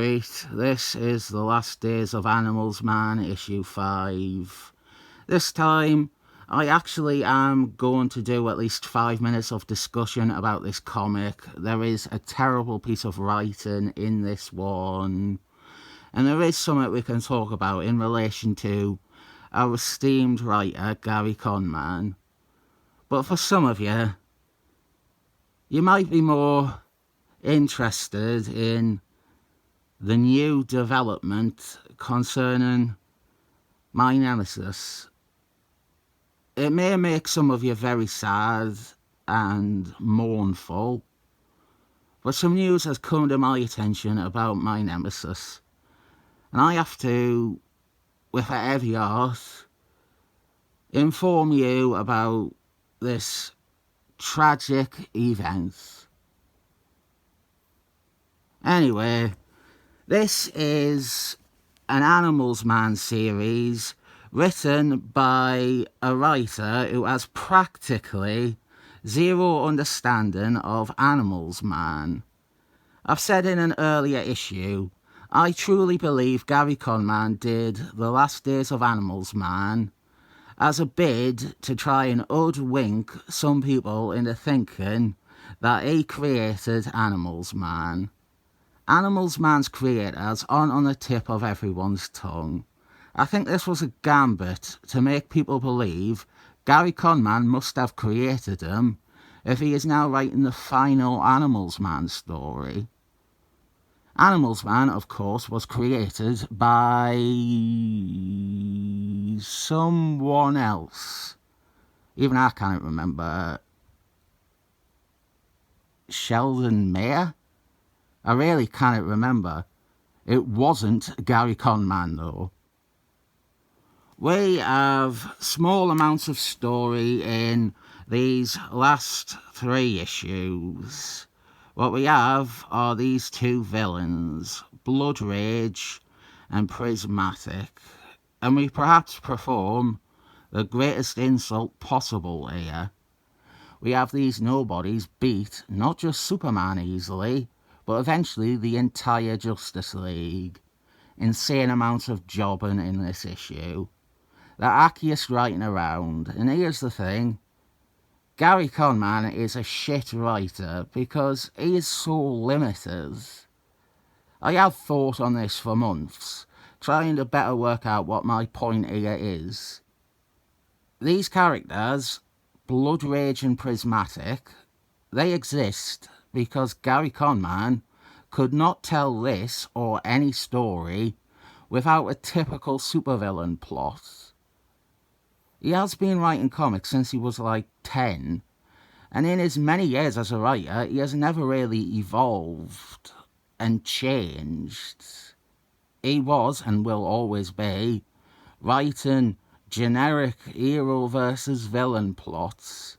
Street. This is The Last Days of Animals Man, issue 5. This time, I actually am going to do at least 5 minutes of discussion about this comic. There is a terrible piece of writing in this one, and there is something we can talk about in relation to our esteemed writer, Gerry Conway. But for some of you, you might be more interested in the new development concerning my Nemeses. It may make some of you very sad and mournful, but some news has come to my attention about my Nemeses, and I have to, with a heavy heart, inform you about this tragic event. Anyway, this is an Animals Man series written by a writer who has practically zero understanding of Animals Man. I've said in an earlier issue, I truly believe Gerry Conway did The Last Days of Animals Man as a bid to try and hoodwink some people into thinking that he created Animals Man. Animals Man's creators aren't on the tip of everyone's tongue. I think this was a gambit to make people believe Gerry Conway must have created him if he is now writing the final Animals Man story. Animals Man, of course, was created by someone else. Even I can't remember. Sheldon Mayer? I really can't remember. It wasn't Gerry Conway, though. We have small amounts of story in these last 3 issues. What we have are these 2 villains, Blood Rage and Prismatic, and we perhaps perform the greatest insult possible here. We have these nobodies beat not just Superman easily, but eventually the entire Justice League. Insane amounts of jobbing in this issue. The hackiest writing around. And here's the thing. Gerry Conway is a shit writer because he is so limited. I have thought on this for months, trying to better work out what my point here is. These characters, Blood Rage and Prismatic, they exist because Gerry Conway could not tell this or any story without a typical supervillain plot. He has been writing comics since he was like 10, and in his many years as a writer, he has never really evolved and changed. He was, and will always be, writing generic hero versus villain plots.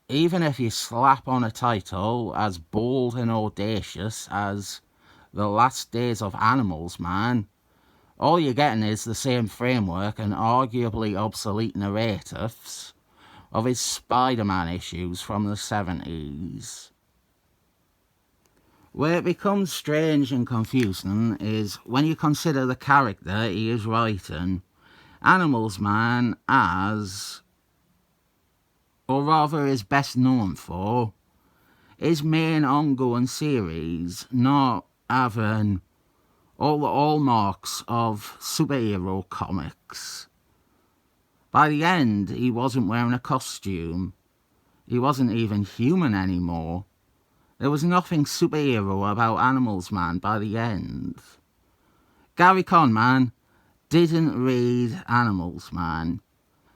Even if you slap on a title as bold and audacious as The Last Days of Animals Man, all you're getting is the same framework and arguably obsolete narratives of his Spider-Man issues from the 70s. Where it becomes strange and confusing is when you consider the character he is writing Animals Man as, or rather is best known for, his main ongoing series, not having all the hallmarks of superhero comics. By the end, he wasn't wearing a costume. He wasn't even human anymore. There was nothing superhero about Animals Man by the end. Gerry Conway didn't read Animals Man.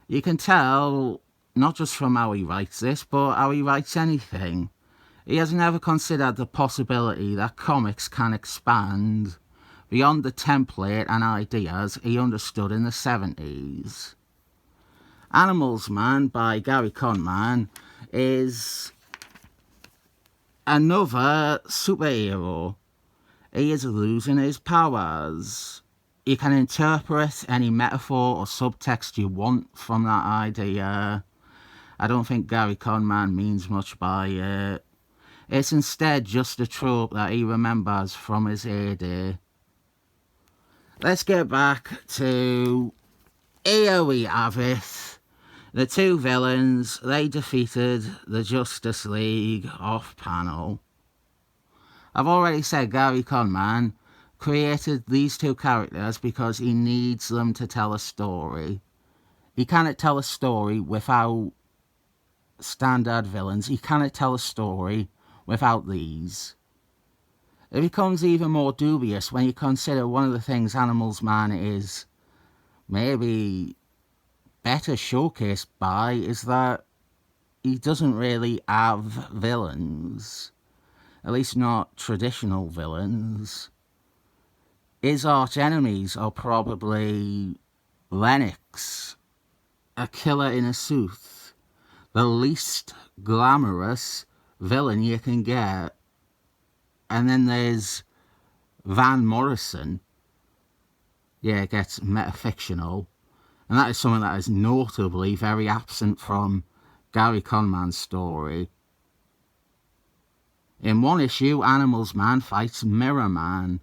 You can tell, not just from how he writes this, but how he writes anything. He has never considered the possibility that comics can expand beyond the template and ideas he understood in the 70s. Animals Man by Gerry Conway is another superhero. He is losing his powers. You can interpret any metaphor or subtext you want from that idea. I don't think Gerry Conway means much by it. It's instead just a trope that he remembers from his heyday. Let's get back to... Here we have it. The two villains, they defeated the Justice League off panel. I've already said Gary Conman created these two characters because he needs them to tell a story. He cannot tell a story without standard villains. He cannot tell a story without these. It becomes even more dubious when you consider one of the things Animals Man is maybe better showcased by is that he doesn't really have villains. At least not traditional villains. His arch enemies are probably Lennox, a killer in a suit, the least glamorous villain you can get. And then there's Van Morrison. Yeah, it gets metafictional. And that is something that is notably very absent from Gary Conman's story. In one issue, Animals Man fights Mirror Man.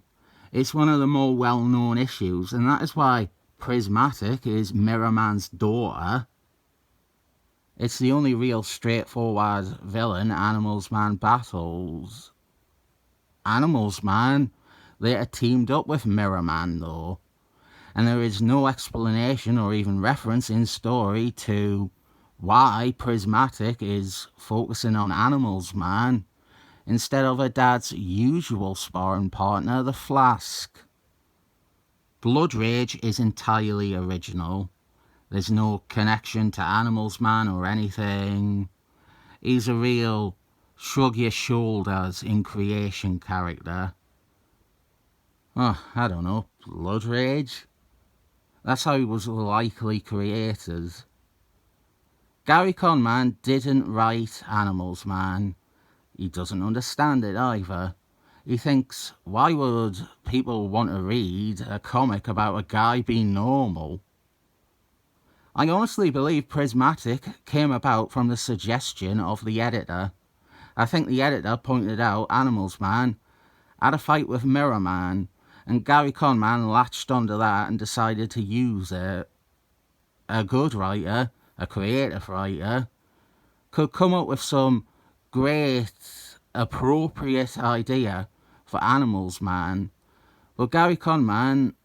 It's one of the more well-known issues, and that is why Prismatic is Mirror Man's daughter. It's the only real straightforward villain Animals Man battles. Animals Man later teamed up with Mirror Man, though, and there is no explanation or even reference in story to why Prismatic is focusing on Animals Man instead of her dad's usual sparring partner, the Flask. Blood Rage is entirely original. There's no connection to Animals Man or anything. He's a real shrug your shoulders in creation character. Oh, I don't know, Blood Rage? That's how he was likely created. Gary Conman didn't write Animals Man. He doesn't understand it either. He thinks, why would people want to read a comic about a guy being normal? I honestly believe Prismatic came about from the suggestion of the editor. I think the editor pointed out Animals Man had a fight with Mirror Man, and Gary Conman latched onto that and decided to use it. A good writer, a creative writer, could come up with some great, appropriate idea for Animals Man, but Gary Conman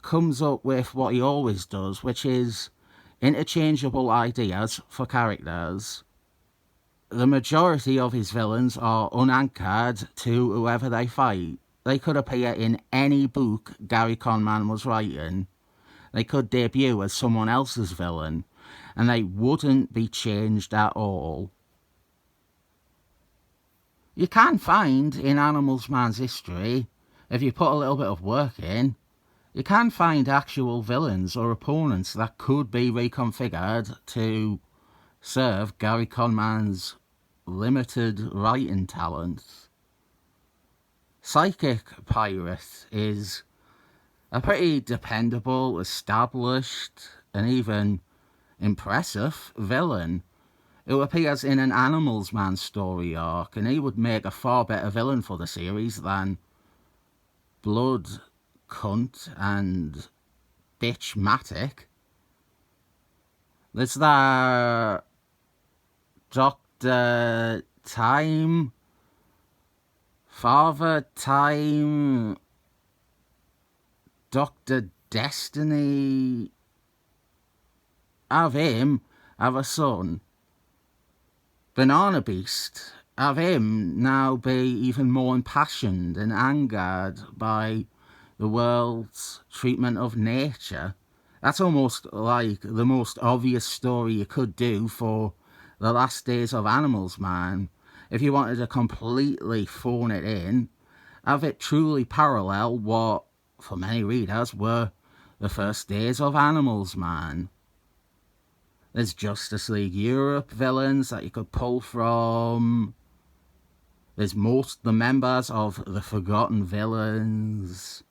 comes up with what he always does, which is interchangeable ideas for characters. The majority of his villains are unanchored to whoever they fight. They could appear in any book Gary Conman was writing. They could debut as someone else's villain, and they wouldn't be changed at all. You can find in Animals Man's history, if you put a little bit of work in, you can find actual villains or opponents that could be reconfigured to serve Gary Conman's limited writing talent. Psychic Pirate is a pretty dependable, established, and even impressive villain who appears in an Animals Man story arc, and he would make a far better villain for the series than Blood, Cunt, and Bitch-matic. There's that Dr. Time, Father Time, Dr. Destiny. Have him have a son. Banana Beast, have him now be even more impassioned and angered by the world's treatment of nature. That's almost like the most obvious story you could do for the last days of Animals Man. If you wanted to completely phone it in, have it truly parallel what, for many readers, were the first days of Animals Man. There's Justice League Europe villains that you could pull from. There's most the members of the Forgotten Villains.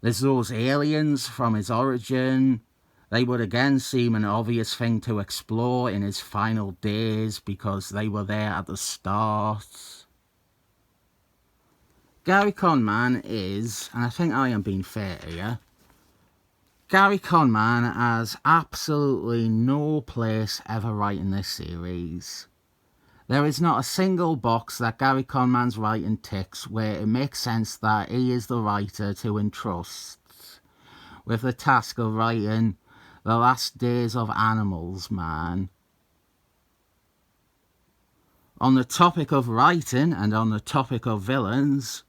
There's those aliens from his origin They would again seem an obvious thing to explore in his final days because they were there at the start. Gerry Conman is, and I think I am being fair here, Gerry Conman has absolutely no place ever writing this series. There is not a single box that Gerry Conman's writing ticks where it makes sense that he is the writer to entrust with the task of writing The Last Days of Animals Man. On the topic of writing and on the topic of villains,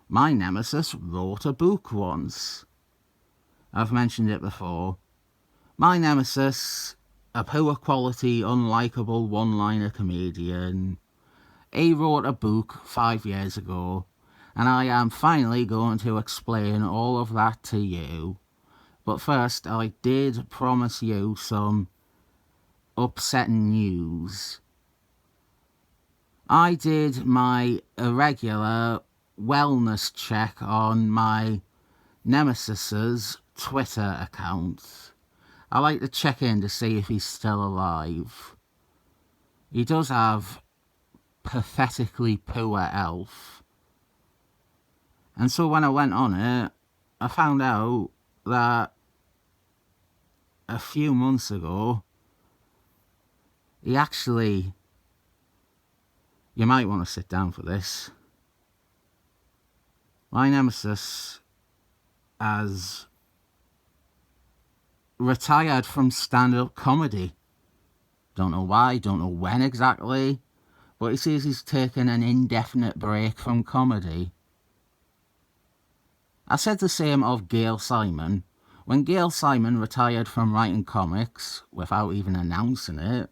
my nemesis wrote a book once. I've mentioned it before. My nemesis, a poor quality, unlikable one-liner comedian, he wrote a book 5 years ago, and I am finally going to explain all of that to you. But first, I did promise you some upsetting news. I did my irregular wellness check on my Nemesis's Twitter account. I like to check in to see if he's still alive. He does have pathetically poor health. And so when I went on it, I found out that a few months ago, he actually... You might want to sit down for this. My nemesis has retired from stand-up comedy. Don't know why, don't know when exactly, but he says he's taken an indefinite break from comedy. I said the same of Gail Simon. When Gail Simon retired from writing comics, without even announcing it,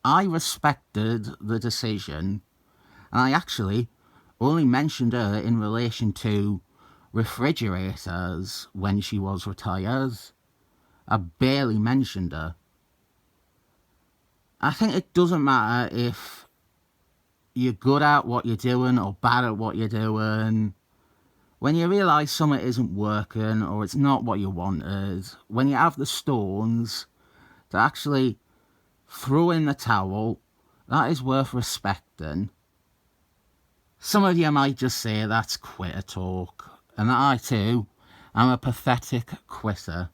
I respected the decision, and I actually only mentioned her in relation to refrigerators when she was retired. I barely mentioned her. I think it doesn't matter if you're good at what you're doing or bad at what you're doing. When you realise something isn't working or it's not what you wanted, when you have the stones to actually throw in the towel, that is worth respecting. Some of you might just say that's quitter talk, and that I too am a pathetic quitter.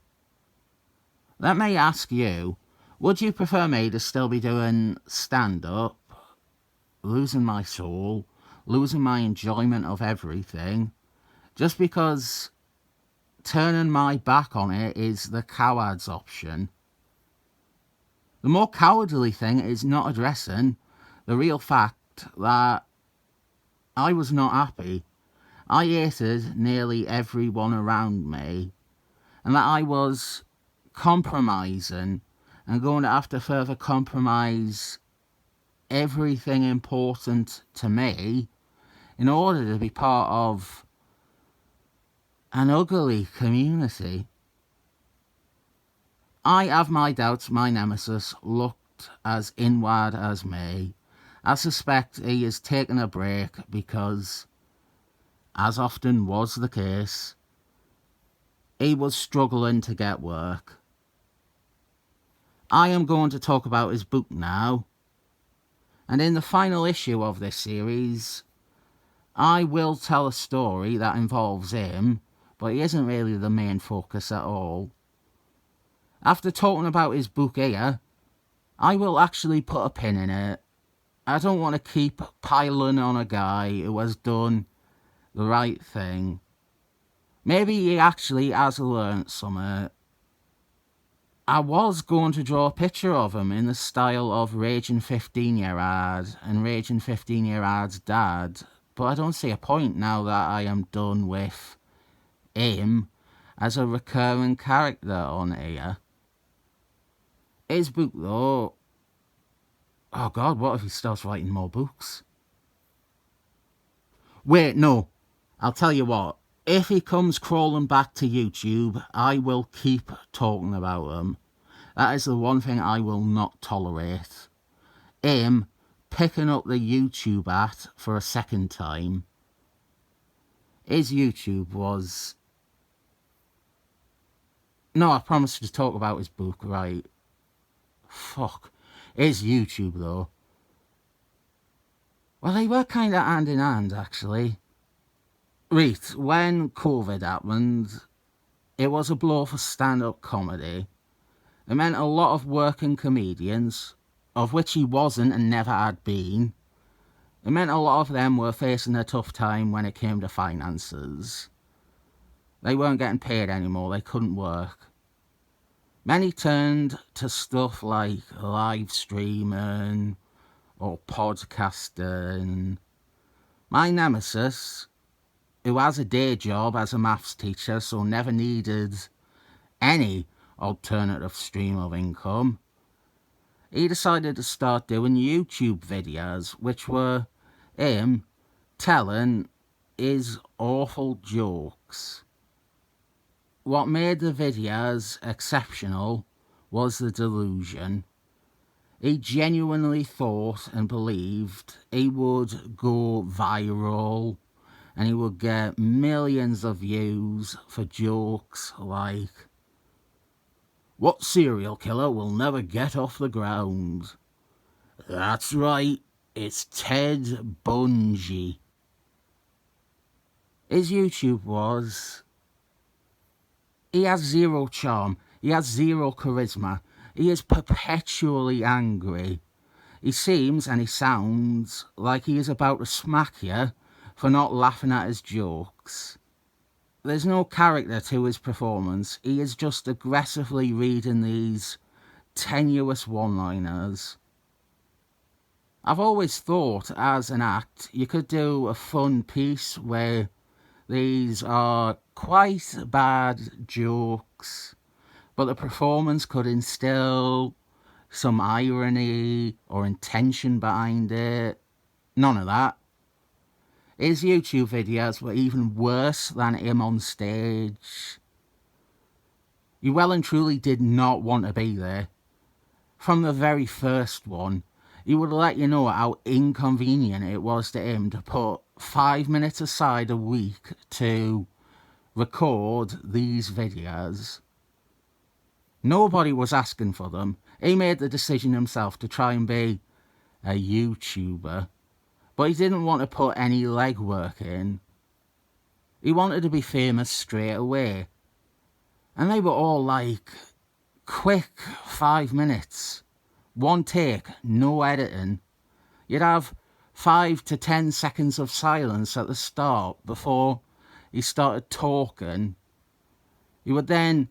Let me ask you, would you prefer me to still be doing stand-up, losing my soul, losing my enjoyment of everything, just because turning my back on it is the coward's option? The more cowardly thing is not addressing the real fact that I was not happy. I hated nearly everyone around me, and that I was compromising and going to have to further compromise everything important to me in order to be part of an ugly community. I have my doubts my nemesis looked as inward as me. I suspect he is taking a break because, as often was the case, he was struggling to get work. I am going to talk about his book now, and in the final issue of this series, I will tell a story that involves him, but he isn't really the main focus at all. After talking about his book here, I will actually put a pin in it. I don't want to keep piling on a guy who has done the right thing. Maybe he actually has learnt something. I was going to draw a picture of him in the style of Raging 15-Year-Old and Raging 15-Year-Old's dad, but I don't see a point now that I am done with him as a recurring character on here. His book though, oh God, what if he starts writing more books? Wait, no, I'll tell you what. If he comes crawling back to YouTube, I will keep talking about him. That is the one thing I will not tolerate. Him picking up the YouTube at for a second time. His YouTube was No, I promised to talk about his book, right? Fuck. His YouTube, though. Well, they were kind of hand in hand, actually. Right, when COVID happened, it was a blow for stand-up comedy. It meant a lot of working comedians, of which he wasn't and never had been. It meant a lot of them were facing a tough time when it came to finances. They weren't getting paid anymore, they couldn't work. Many turned to stuff like live streaming or podcasting. My nemesis, who has a day job as a maths teacher so never needed any alternative stream of income, he decided to start doing YouTube videos, which were him telling his awful jokes. What made the videos exceptional was the delusion. He genuinely thought and believed he would go viral and he would get millions of views for jokes like, "What serial killer will never get off the ground? That's right, it's Ted Bundy." His YouTube was, he has zero charm, he has zero charisma, he is perpetually angry. He seems and he sounds like he is about to smack you for not laughing at his jokes. There's no character to his performance, he is just aggressively reading these tenuous one-liners. I've always thought as an act you could do a fun piece where these are quite bad jokes, but the performance could instill some irony or intention behind it. None of that. His YouTube videos were even worse than him on stage. He well and truly did not want to be there. From the very first one, he would let you know how inconvenient it was to him to put 5 minutes aside a week to record these videos. Nobody was asking for them. He made the decision himself to try and be a YouTuber, but he didn't want to put any legwork in. He wanted to be famous straight away. And they were all like, quick 5 minutes. One take, no editing. You'd have 5 to 10 seconds of silence at the start before he started talking. He would then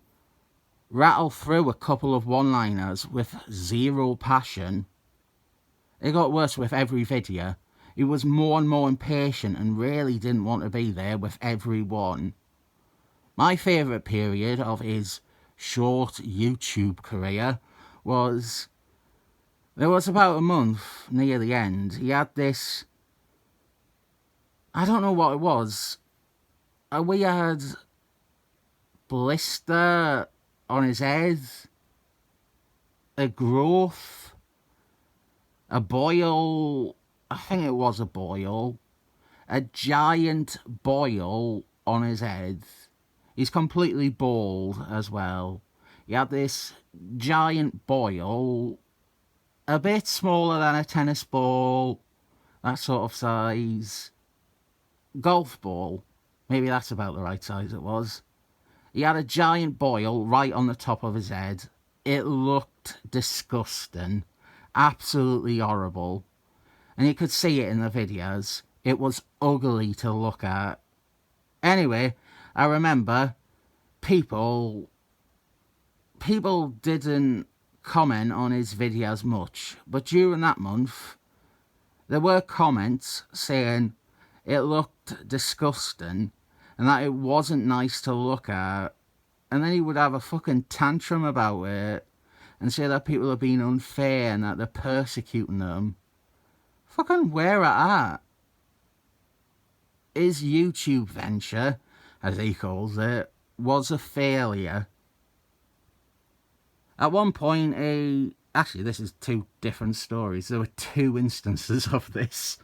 rattle through a couple of one-liners with zero passion. It got worse with every video. He was more and more impatient and really didn't want to be there with every one. My favourite period of his short YouTube career was, there was about a month near the end, he had this, I don't know what it was, a weird blister on his head, a growth, a boil, I think it was a boil, a giant boil on his head. He's completely bald as well. He had this giant boil, a bit smaller than a tennis ball, that sort of size. Golf ball, maybe that's about the right size it was. He had a giant boil right on the top of his head. It looked disgusting, absolutely horrible. And you could see it in the videos. It was ugly to look at. Anyway, I remember people didn't comment on his videos much, but during that month, there were comments saying it looked disgusting and that it wasn't nice to look at, and then he would have a fucking tantrum about it and say that people are being unfair and that they're persecuting them. Fucking where at? His YouTube venture, as he calls it, was a failure. At one point, actually this is 2 different stories. There were 2 instances of this.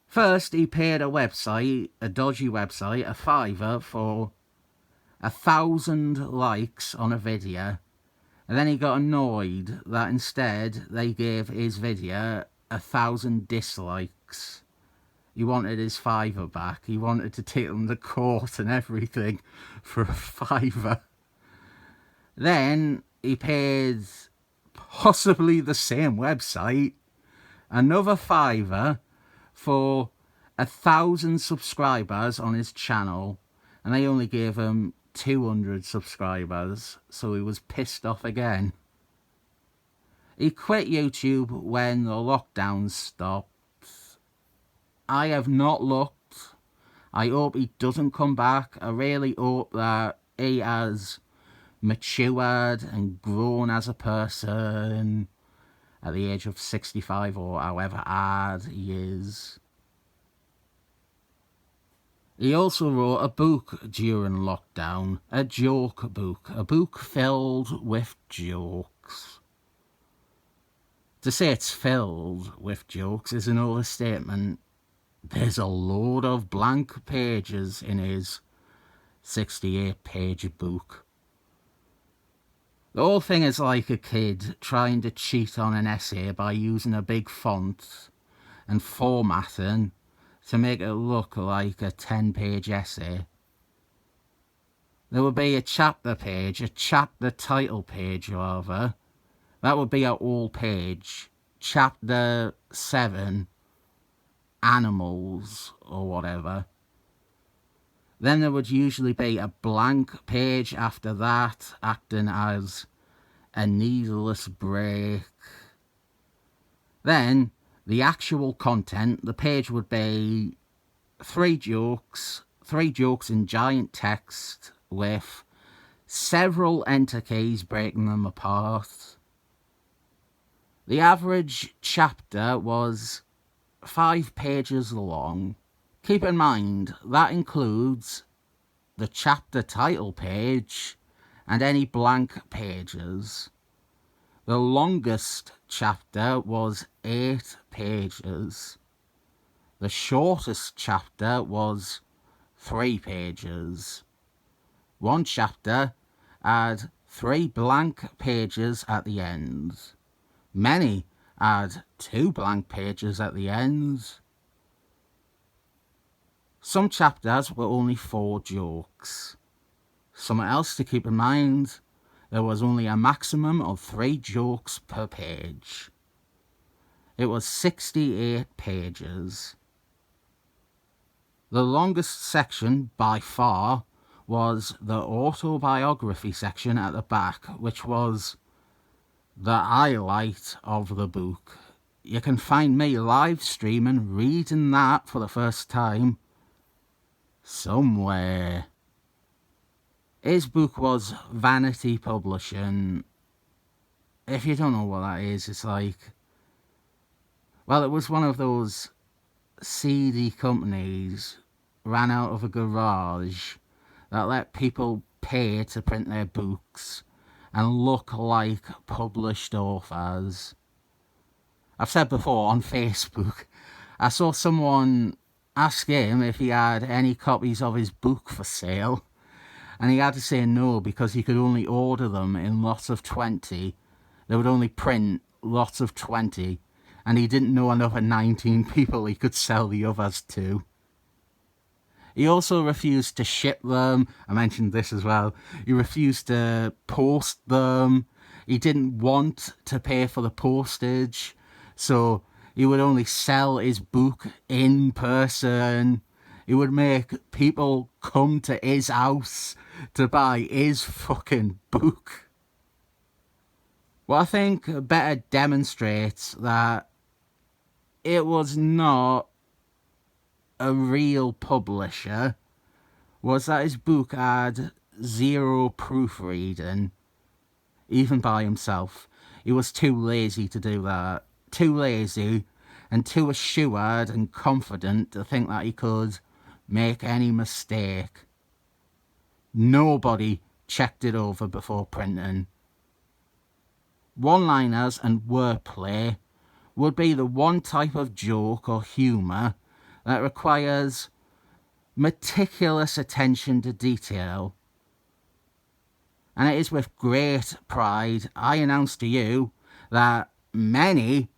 First, he paid a website, a dodgy website, a £5 for 1,000 likes on a video, and then he got annoyed that instead they gave his video 1,000 dislikes. He wanted his £5 back. He wanted to take them to court and everything for a £5. Then he paid possibly the same website another £5 for 1,000 subscribers on his channel, and they only gave him 200 subscribers, so he was pissed off again. He quit YouTube when the lockdown stopped. I have not looked. I hope he doesn't come back. I really hope that he has matured and grown as a person at the age of 65 or however old he is. He also wrote a book during lockdown, a joke book, a book filled with jokes. To say it's filled with jokes is an overstatement. There's a load of blank pages in his 68-page book. The whole thing is like a kid trying to cheat on an essay by using a big font and formatting to make it look like a 10-page essay. There would be a chapter page, a chapter title page rather. That would be a whole page. Chapter 7, animals or whatever. Then there would usually be a blank page after that, acting as a needless break. Then the actual content, the page would be three jokes in giant text with several enter keys breaking them apart. The average chapter was 5 pages long. Keep in mind, that includes the chapter title page and any blank pages. The longest chapter was 8 pages. The shortest chapter was 3 pages. One chapter had 3 blank pages at the end. Many had 2 blank pages at the end. Some chapters were only 4 jokes. Something else to keep in mind, there was only a maximum of 3 jokes per page. It was 68 pages. The longest section, by far, was the autobiography section at the back, which was the highlight of the book. You can find me live streaming, reading that for the first time somewhere. His book was Vanity Publishing. If you don't know what that is, it's like, well, it was one of those seedy companies ran out of a garage that let people pay to print their books and look like published authors. I've said before on Facebook, I saw someone ask him if he had any copies of his book for sale, and he had to say no because he could only order them in lots of 20. They would only print lots of 20, and he didn't know another 19 people he could sell the others to. He also refused to ship them. I mentioned this as well. He refused to post them. He didn't want to pay for the postage, so he would only sell his book in person. He would make people come to his house to buy his fucking book. What I think better demonstrates that it was not a real publisher was that his book had 0 proofreading, even by himself. He was too lazy to do that. Too lazy and too assured and confident to think that he could make any mistake. Nobody checked it over before printing. One-liners and wordplay would be the one type of joke or humour that requires meticulous attention to detail. and it is with great pride I announce to you that many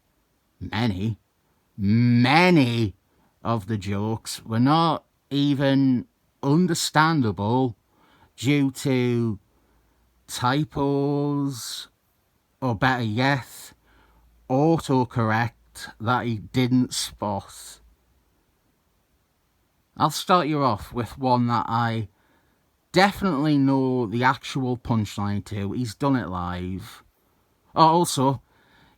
of the jokes were not even understandable due to typos, or better yet, autocorrect that he didn't spot. I'll start you off with one that I definitely know the actual punchline to. He's done it live. Oh, also,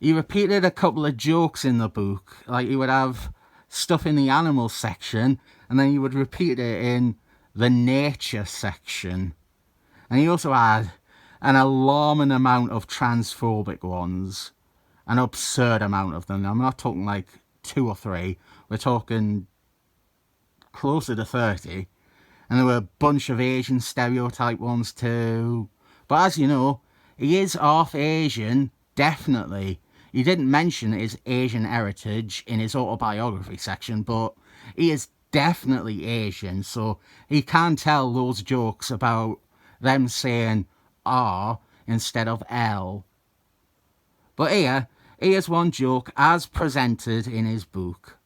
he repeated a couple of jokes in the book. Like, he would have stuff in the animal section, and then he would repeat it in the nature section. And he also had an alarming amount of transphobic ones. An absurd amount of them. I'm not talking like 2 or 3. We're talking closer to 30. And there were a bunch of Asian stereotype ones too. But as you know, he is half Asian, definitely. He didn't mention his Asian heritage in his autobiography section, but he is definitely Asian, so he can tell those jokes about them saying R instead of L. But here's one joke as presented in his book.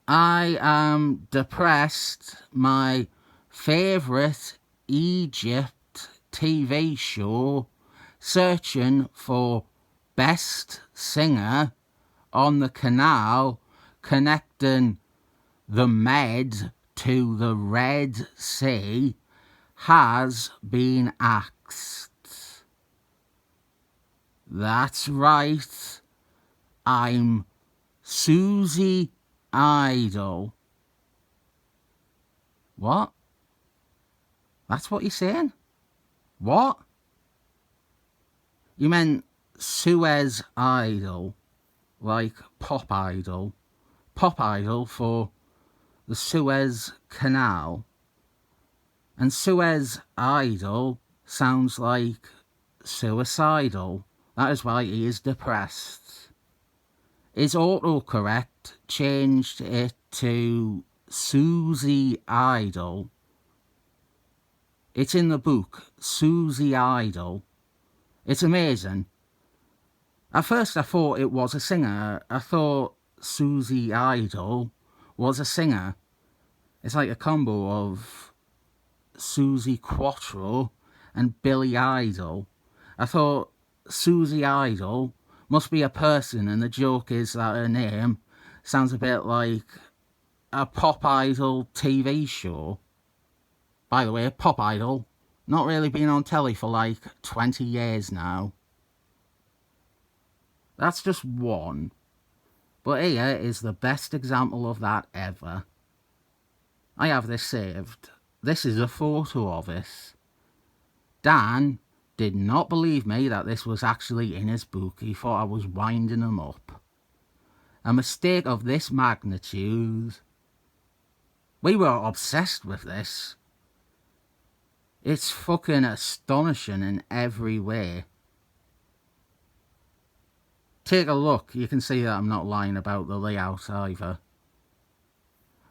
I am depressed. My favourite Egypt TV show searching for best singer on the canal connecting the Med to the Red Sea has been axed. That's right. I'm Susie Idol. What? That's what you're saying? What? You meant Suez Idol, like Pop Idol. Pop Idol for the Suez Canal. And Suez Idol sounds like suicidal. That is why he is depressed. His autocorrect changed it to Susie Idol. It's in the book, Susie Idol. It's amazing. At first I thought it was a singer. I thought Susie Idol was a singer. It's like a combo of Susie Quattro and Billy Idol. I thought Susie Idol must be a person, and the joke is that her name sounds a bit like a Pop Idol TV show. By the way, Pop Idol, not really been on telly for like 20 years now. That's just one. But here is the best example of that ever. I have this saved. This is a photo of it. Dan did not believe me that this was actually in his book. He thought I was winding him up. A mistake of this magnitude. We were obsessed with this. It's fucking astonishing in every way. Take a look. You can see that I'm not lying about the layout either.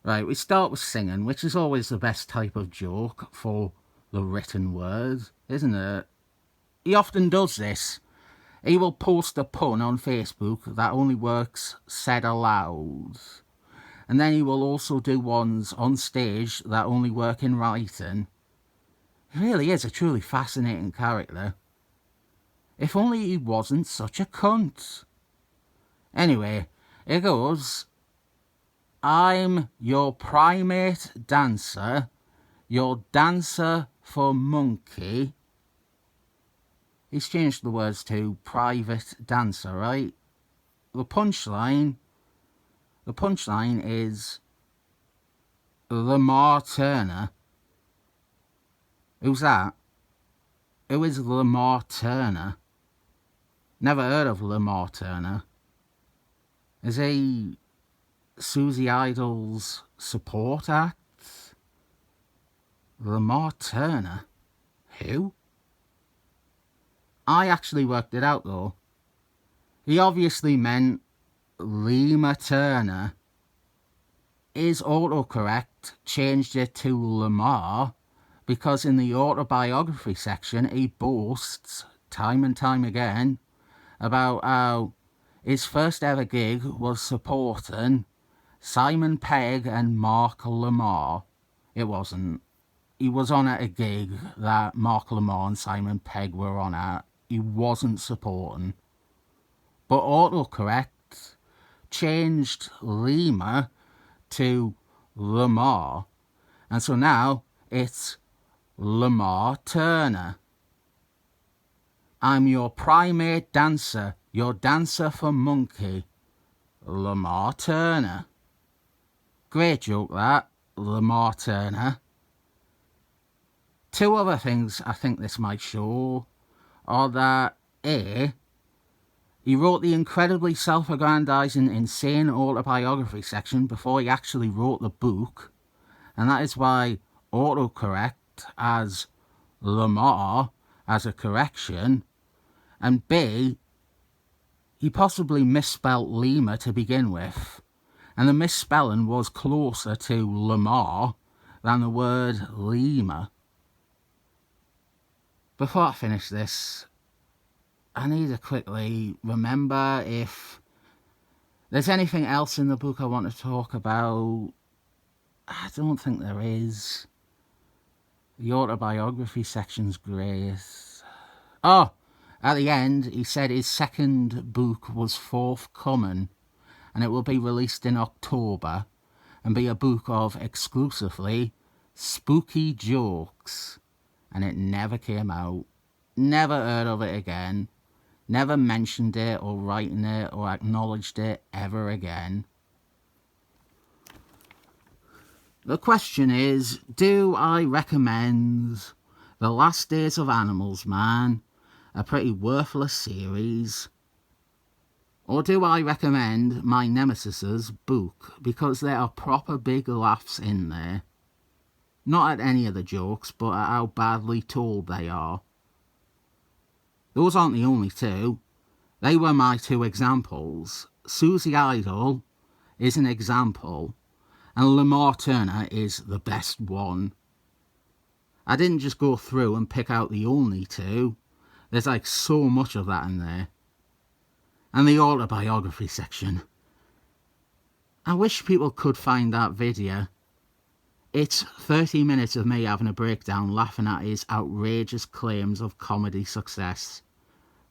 Right, we start with singing, which is always the best type of joke for the written word, isn't it? He often does this. He will post a pun on Facebook that only works said aloud. And then he will also do ones on stage that only work in writing. He really is a truly fascinating character. If only he wasn't such a cunt. Anyway, here goes. I'm your primate dancer, your dancer for monkey. He's changed the words to private dancer, right? The punchline is Lamar Turner. Who's that? Who is Lamar Turner? Never heard of Lamar Turner. Is he Susie Idol's support act? Lamar Turner? Who? I actually worked it out though. He obviously meant Lima Turner. His autocorrect changed it to Lamar because in the autobiography section he boasts time and time again about how his first ever gig was supporting Simon Pegg and Mark Lamar. It wasn't. He was on at a gig that Mark Lamar and Simon Pegg were on at. He wasn't supporting. But autocorrect changed Lima to Lamar. And so now it's Lamar Turner. I'm your primate dancer, your dancer for monkey, Lamar Turner. Great joke that, Lamar Turner. Two other things I think this might show are that A, he wrote the incredibly self-aggrandizing, insane autobiography section before he actually wrote the book, and that is why autocorrect as Lamar as a correction, and B, he possibly misspelt Lima to begin with, and the misspelling was closer to Lamar than the word Lima. Before I finish this, I need to quickly remember if there's anything else in the book I want to talk about. I don't think there is. The autobiography section's great. Oh, at the end, he said his second book was forthcoming, and it will be released in October, and be a book of exclusively spooky jokes. And it never came out. Never heard of it again. Never mentioned it or writing it or acknowledged it ever again. The question is, do I recommend The Last Days of Animals Man, a pretty worthless series, or do I recommend my Nemeses' book because there are proper big laughs in there? Not at any of the jokes, but at how badly told they are. Those aren't the only two. They were my two examples. Susie Idol is an example, and Lamar Turner is the best one. I didn't just go through and pick out the only two. There's like so much of that in there. And the autobiography section. I wish people could find that video. It's 30 minutes of me having a breakdown laughing at his outrageous claims of comedy success.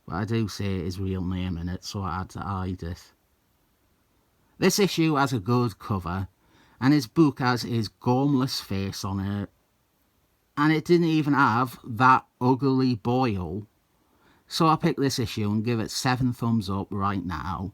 But I do say his real name in it, so I had to hide it. This issue has a good cover, and his book has his gormless face on it. And it didn't even have that ugly boil. So I picked this issue and give it 7 thumbs up right now.